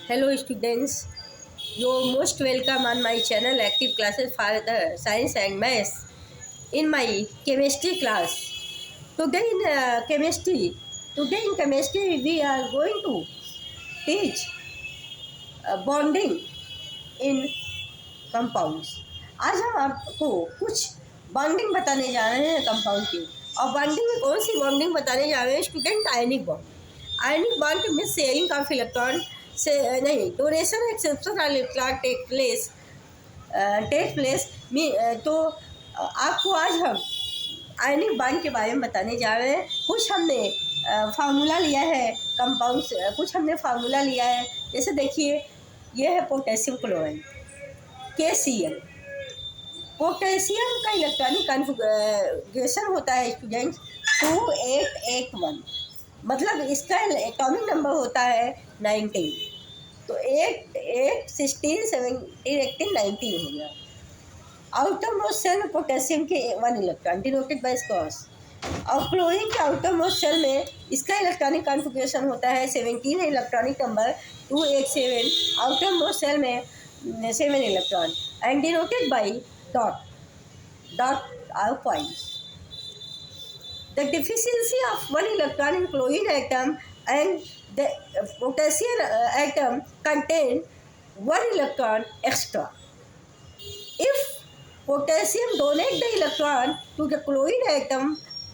Hello students, you're most welcome on my channel Active Classes for the Science and Maths. In my chemistry class, today in chemistry we are going to teach bonding in compounds. आज हम आपको कुछ bonding बताने जा रहे हैं compound की। और बॉन्डिंग में कौन सी बॉन्डिंग बताने जा रहे हैं student? Ionic bond. Ionic bond में शेयरिंग ऑफ इलेक्ट्रॉन से नहीं, donation exception of electron take place. तो आपको आज हम आयनिक बॉन्ड के बारे में बताने जा रहे हैं। कुछ हमने फार्मूला लिया है कंपाउंड से, कुछ हमने फार्मूला लिया है। जैसे देखिए, ये है पोटेशियम क्लोराइड KCl। पोटेशियम का इलेक्ट्रॉनिक कॉन्फ़िगरेशन होता है स्टूडेंट 2881, मतलब इसका एटॉमिक नंबर होता है 19। तो 8 8 16 17 18 19 हो गया। आउटर मोस्ट सेल में पोटेशियम के 1 इलेक्ट्रॉन डिनोटेड बाय क्रॉस। और क्लोरीन के आउटर मोस्ट सेल में इसका इलेक्ट्रॉनिक कॉन्फ़िगरेशन होता है 17 है electronic number 287। Outer most shell में 7 electron and denoted by dot or points. The deficiency of 1 electron in chlorine atom and the potassium atom contain 1 electron extra. If potassium donate the electron to the chlorine atom,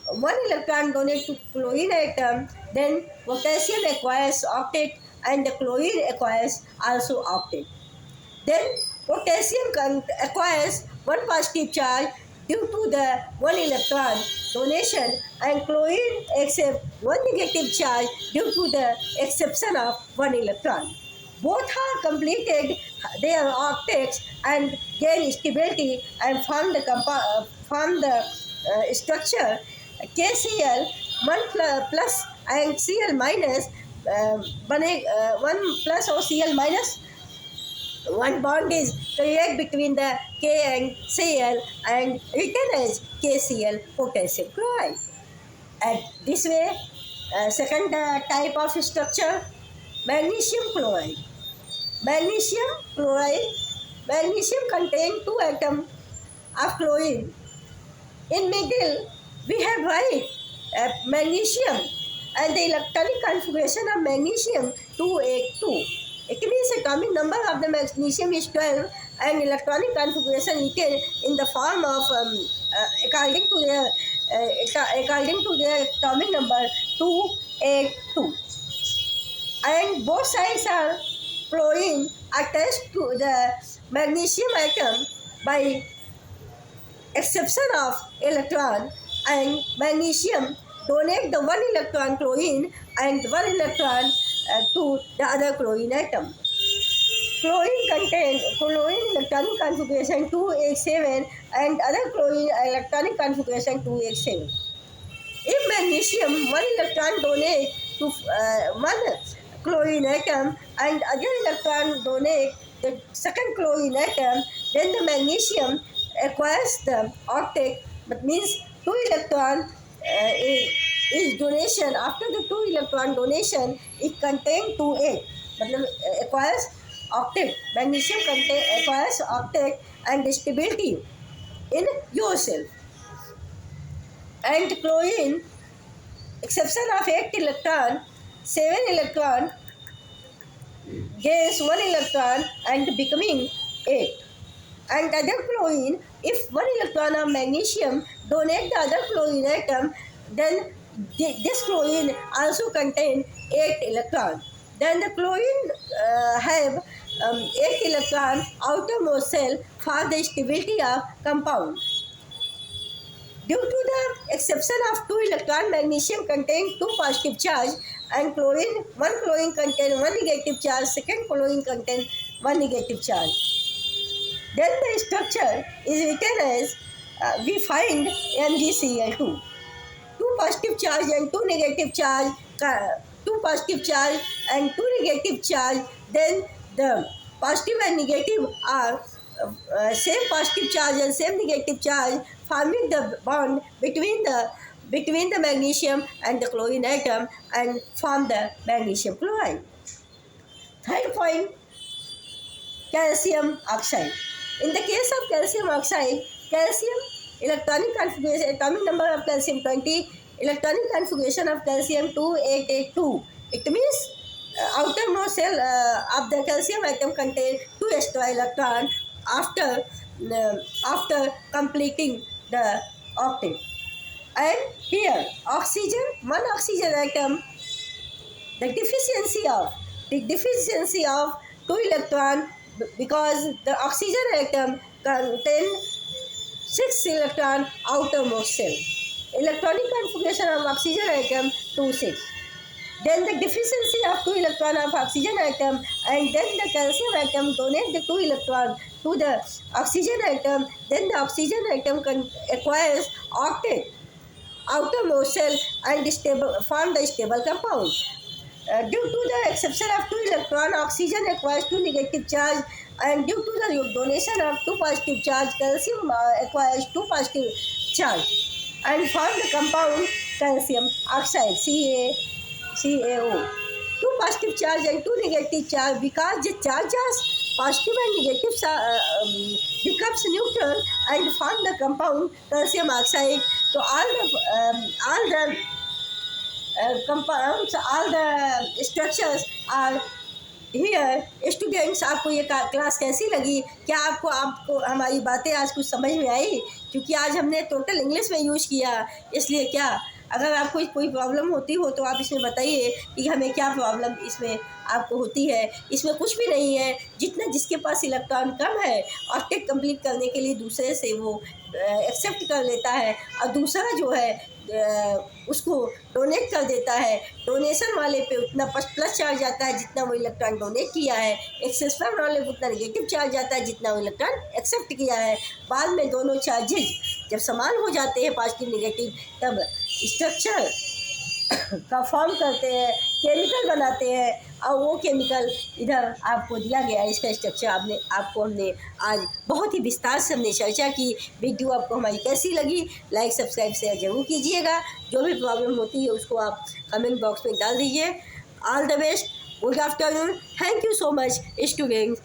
1 electron donate to chlorine atom, then potassium acquires octet and the chlorine acquires also octet. Then potassium acquires 1 positive charge due to the 1 electron donation and chlorine accepts 1 negative charge due to the exception of 1 electron. Both are completed their octets and gain stability and form the structure KCl 1 plus and Cl minus 1 plus or Cl minus 1 bond is created between the K and Cl and written as KCl potassium chloride. And this way, second type of structure, magnesium chloride. Magnesium chloride. Magnesium contains 2 atoms of chlorine. In middle, we have white magnesium, and the electronic configuration of magnesium 282. It means atomic number of the magnesium is 12 and electronic configuration written in the form of according to their atomic number 282. And both sides are chlorine attached to the magnesium atom by exception of electron, and magnesium donate the 1 electron chlorine and 1 electron to the other chlorine atom. Chlorine electronic configuration 287 and other chlorine electronic configuration 287. If magnesium 1 electron donate to 1 chlorine atom and other electron donate the second chlorine atom, then the magnesium acquires the octet, but means 2 electron is donation. After the 2 electron donation, it contains 2 मतलब acquires octet. Magnesium acquires octet and stability in yourself. And chlorine, exception of 8 electron, 7 electron gains 1 electron and becoming 8. And other chlorine, if 1 electron of magnesium donate the other chlorine atom, then this chlorine also contain 8 electron. Then the chlorine have 8 electron outermost cell for the stability of compound. Due to the exception of 2 electron, magnesium contains 2 positive charge and chlorine, 1 chlorine contains 1 negative charge, second chlorine contains 1 negative charge. Then the structure is written as we find MgCl2. 2 positive charge and 2 negative charge, 2 positive charge and 2 negative charge. Then the positive and negative are same positive charge and same negative charge, forming the bond between the magnesium and the chlorine atom and form the magnesium chloride. Third point, calcium oxide. In the case of calcium oxide, calcium electronic configuration, atomic number of calcium 20, electronic configuration of calcium 2882. It means outermost cell of the calcium atom contain 2 extra electron after completing the octet. And here, oxygen, one oxygen atom, the deficiency of 2 electron, because the oxygen atom contain 6 electron outermost cell. Electronic configuration of oxygen atom 2 6. Then the deficiency of 2 electron of oxygen atom, and then the calcium atom donate the 2 electron to the oxygen atom. Then the oxygen atom acquires octet outermost cell and form the stable compound. Due to the exception of 2 electron, oxygen acquires 2 negative charge, and due to the donation of 2 positive charge, calcium acquires 2 positive charge and form the compound calcium oxide, CaO. 2 positive charge and 2 negative charge, because the charges positive and negative becomes neutral and form the compound calcium oxide. So all the compounds, all the structures are here. Students, आपको ये class कैसी लगी? क्या आपको हमारी बातें आज कुछ समझ में आई? क्योंकि आज हमने टोटल इंग्लिश में यूज़ किया, इसलिए क्या अगर आपको कोई प्रॉब्लम होती हो तो आप इसमें बताइए कि हमें क्या प्रॉब्लम इसमें आपको होती है। इसमें कुछ भी नहीं है, जितना जिसके पास इलेक्ट्रॉन कम है ऑक्टेट कंप्लीट करने के लिए दूसरे से वो एक्सेप्ट कर लेता है, और दूसरा जो है उसको डोनेट कर देता है। डोनेशन वाले पे उतना प्लस चार्ज आता है जितना वो इलेक्ट्रॉन डोनेट किया है, एक्सेप्शन वाले पे उतना नेगेटिव चार्ज आता है जितना वो इलेक्ट्रॉन एक्सेप्ट किया है। बाद में दोनों चार्जेज जब समान हो जाते हैं पॉजिटिव नेगेटिव, तब स्ट्रक्चर का फॉर्म करते हैं, केमिकल बनाते हैं, और वो केमिकल इधर आपको दिया गया है। इसका स्ट्रक्चर आपको हमने आज बहुत ही विस्तार से हमने चर्चा की। वीडियो आपको हमारी कैसी लगी? लाइक सब्सक्राइब शेयर जरूर कीजिएगा। जो भी प्रॉब्लम होती है उसको आप कमेंट बॉक्स में डाल दीजिए। All the best, good afternoon, thank you so much students.